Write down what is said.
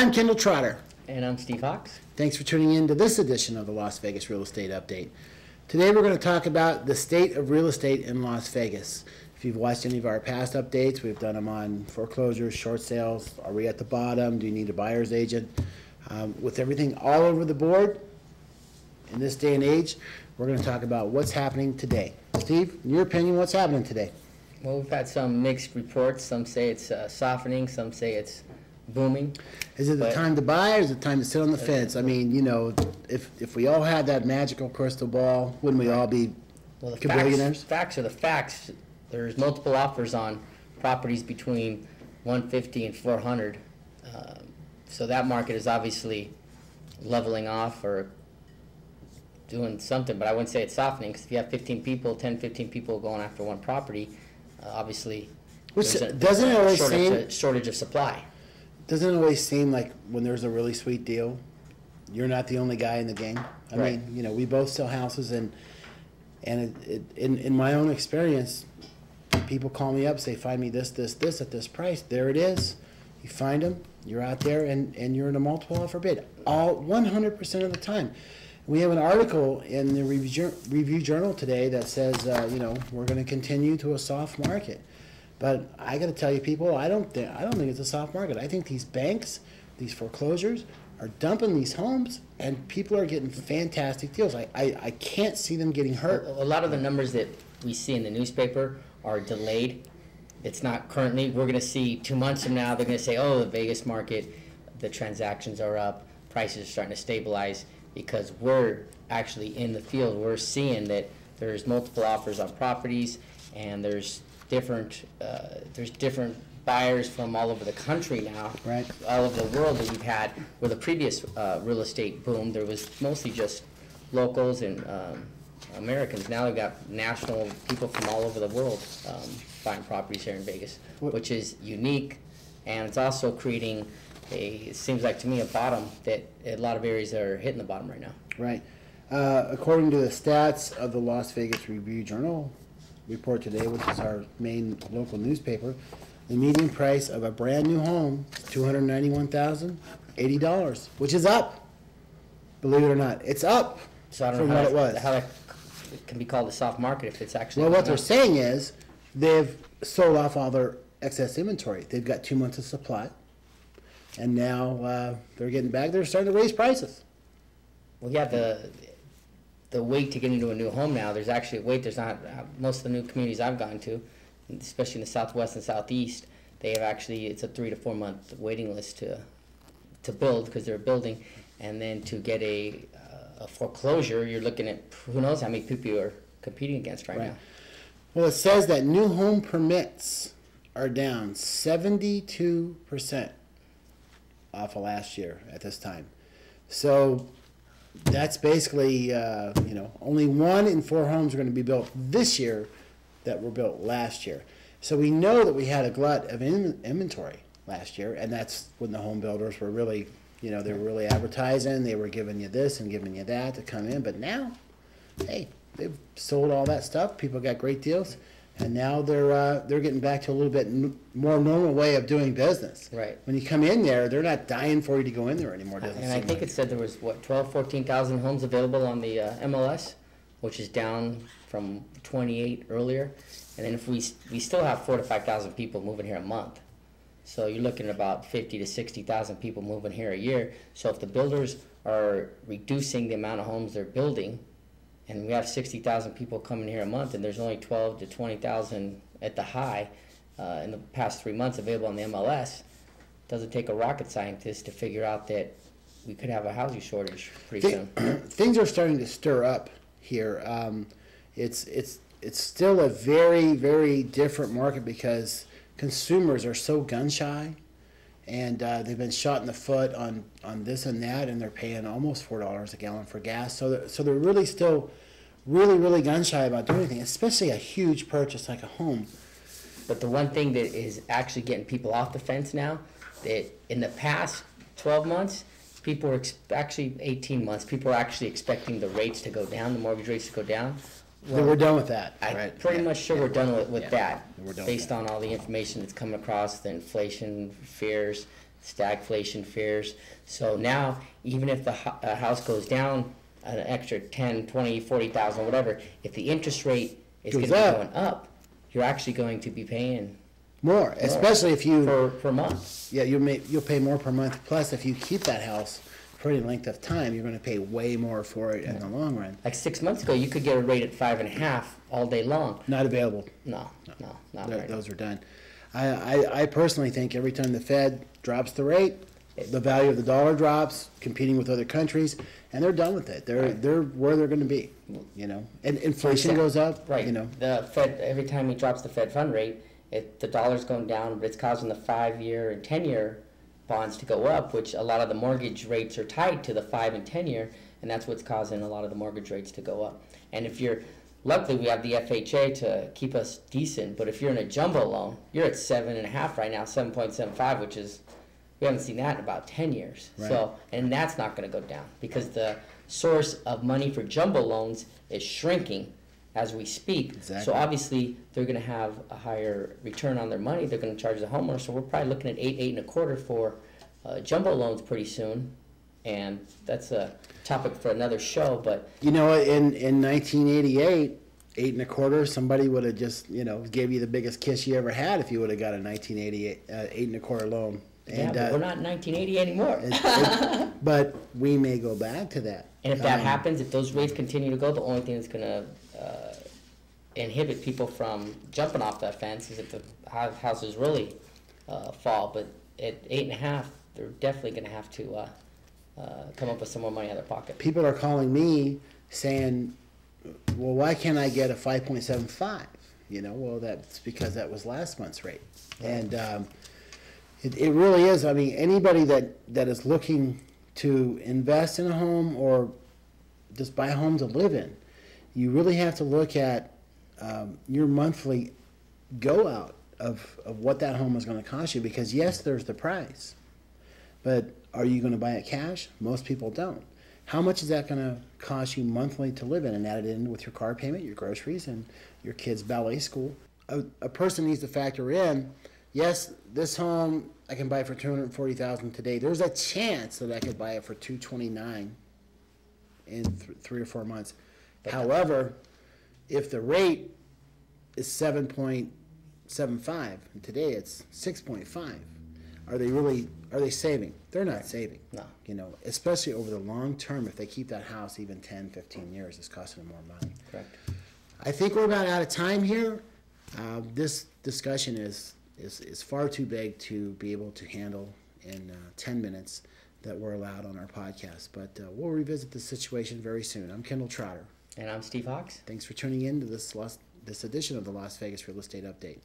I'm Kendall Trotter. And I'm Steve Hawks. Thanks for tuning in to this edition of the Las Vegas Real Estate Update. Today we're going to talk about the state of real estate in Las Vegas. If you've watched any of our past updates, we've done them on foreclosures, short sales. Are we at the bottom? Do you need a buyer's agent? With everything all over the board in this day and age, we're going to talk about what's happening today. Steve, in your opinion, what's happening today? Well, we've had some mixed reports. Some say it's softening, some say it's booming. Is it the time to buy, or is it time to sit on the fence? I mean, you know, if we all had that magical crystal ball, wouldn't we all be billionaires? Facts are the facts. There's multiple offers on properties between 150 and 400. So that market is obviously leveling off or doing something, but I wouldn't say it's softening, because if you have 15 people going after one property, obviously there's a shortage of supply. Doesn't it always seem like when there's a really sweet deal, you're not the only guy in the game? I mean, you know, we both sell houses, and in my own experience, people call me up, say, find me this at this price. There it is. You find them, you're out there, and you're in a multiple offer bid, all 100% of the time. We have an article in the Review Journal today that says, you know, we're going to continue to a soft market. But I got to tell you, people, I don't think it's a soft market. I think these banks, these foreclosures, are dumping these homes, and people are getting fantastic deals. I can't see them getting hurt. A lot of the numbers that we see in the newspaper are delayed. It's not currently. We're going to see 2 months from now, they're going to say, oh, the Vegas market, the transactions are up, prices are starting to stabilize, because we're actually in the field. We're seeing that there's multiple offers on properties, and there's different buyers from all over the country now, right? All over the world that we've had. With the previous real estate boom, there was mostly just locals and Americans. Now we've got national people from all over the world buying properties here in Vegas, which is unique, and it's also creating it seems like to me a bottom that a lot of areas are hitting the bottom right now. Right. According to the stats of the Las Vegas Review Journal report today, which is our main local newspaper, the median price of a brand new home is $291,080, which is up. Believe it or not, it's up. So I don't know how that can be called a soft market if it's actually. Well, what they're saying is they've sold off all their excess inventory. They've got 2 months of supply, and now they're getting back. They're starting to raise prices. Well, yeah, the wait to get into a new home now, there's actually a wait. There's not, most of the new communities I've gone to, especially in the Southwest and Southeast, they have actually, it's a 3 to 4 month waiting list to build, because they're building, and then to get a foreclosure, you're looking at who knows how many people you're competing against right now. Well, it says that new home permits are down 72% off of last year at this time. So that's basically, you know, only 1 in 4 homes are going to be built this year that were built last year. So we know that we had a glut of inventory last year, and that's when the home builders were really, you know, they were really advertising. They were giving you this and giving you that to come in. But now, hey, they've sold all that stuff. People got great deals, and now they're getting back to a little bit more normal way of doing business. Right. When you come in there, they're not dying for you to go in there anymore. And I think it said there was, what, 14,000 homes available on the MLS, which is down from 28 earlier. And then if we still have 4,000 to 5,000 people moving here a month. So you're looking at about 50,000 to 60,000 people moving here a year. So if the builders are reducing the amount of homes they're building, and we have 60,000 people coming here a month, and there's only 12,000 to 20,000 at the high in the past 3 months available on the MLS, it doesn't take a rocket scientist to figure out that we could have a housing shortage pretty soon. Things are starting to stir up here. It's still a very, very different market, because consumers are so gun shy, and they've been shot in the foot on this and that, and they're paying almost $4 a gallon for gas. So they're really still really gun shy about doing anything, especially a huge purchase like a home. But the one thing that is actually getting people off the fence now, that in the past 12 months, people were actually 18 months, people were actually expecting the rates to go down, the mortgage rates to go down. Well, we're done with that. I'm pretty much sure we're done with that, based on all the information that's coming across, the inflation fears, stagflation fears. So now, even if the house goes down an extra 10, 20, 40,000, whatever, if the interest rate is going to be going up, you're actually going to be paying more, especially if you per month. Yeah, you'll pay more per month. Plus, if you keep that house for any length of time, you're going to pay way more for it in the long run. Like 6 months ago, you could get a rate at 5.5 all day long. Not available. No, not right. Those are done. I personally think every time the Fed drops the rate, the value of the dollar drops, competing with other countries, and they're done with it. They're where they're going to be, you know. And inflation goes up, right? You know. The Fed, every time he drops the Fed fund rate, the dollar's going down, but it's causing the 5-year and 10-year bonds to go up, which a lot of the mortgage rates are tied to the 5 and 10-year, and that's what's causing a lot of the mortgage rates to go up. And if you're, luckily we have the FHA to keep us decent, but if you're in a jumbo loan, you're at 7.5 right now, 7.75, which is, we haven't seen that in about 10 years. Right. So, and that's not going to go down because the source of money for jumbo loans is shrinking as we speak. Exactly. So obviously they're going to have a higher return on their money. They're going to charge the homeowner. So we're probably looking at 8.25 for jumbo loans pretty soon, and that's a topic for another show. But you know, in 1988, 8.25, somebody would have just, you know, gave you the biggest kiss you ever had if you would have got a 1988 8.25 loan. And, but we're not in 1980 anymore. But we may go back to that. And if that happens, if those rates continue to go, the only thing that's going to inhibit people from jumping off that fence is if the houses really fall. But at 8.5, they're definitely going to have to come up with some more money out of their pocket. People are calling me saying, well, why can't I get a 5.75? You know, well, that's because that was last month's rate. And it really is. I mean, anybody that is looking to invest in a home or just buy a home to live in, you really have to look at your monthly go out of what that home is going to cost you, because yes, there's the price, but are you going to buy it cash? Most people don't. How much is that going to cost you monthly to live in, and add it in with your car payment, your groceries, and your kids' ballet school? A person needs to factor in, yes, this home I can buy for $240,000 today. There's a chance that I could buy it for $229,000 in 3 or 4 months. However, if the rate is 7.75 and today it's 6.5, are they saving? They're not saving. No. You know, especially over the long term, if they keep that house even 10, 15 years, it's costing them more money. Correct. I think we're about out of time here. This discussion is far too big to be able to handle in 10 minutes that we're allowed on our podcast. But we'll revisit the situation very soon. I'm Kendall Trotter. And I'm Steve Hawks. Thanks for tuning in to this edition of the Las Vegas Real Estate Update.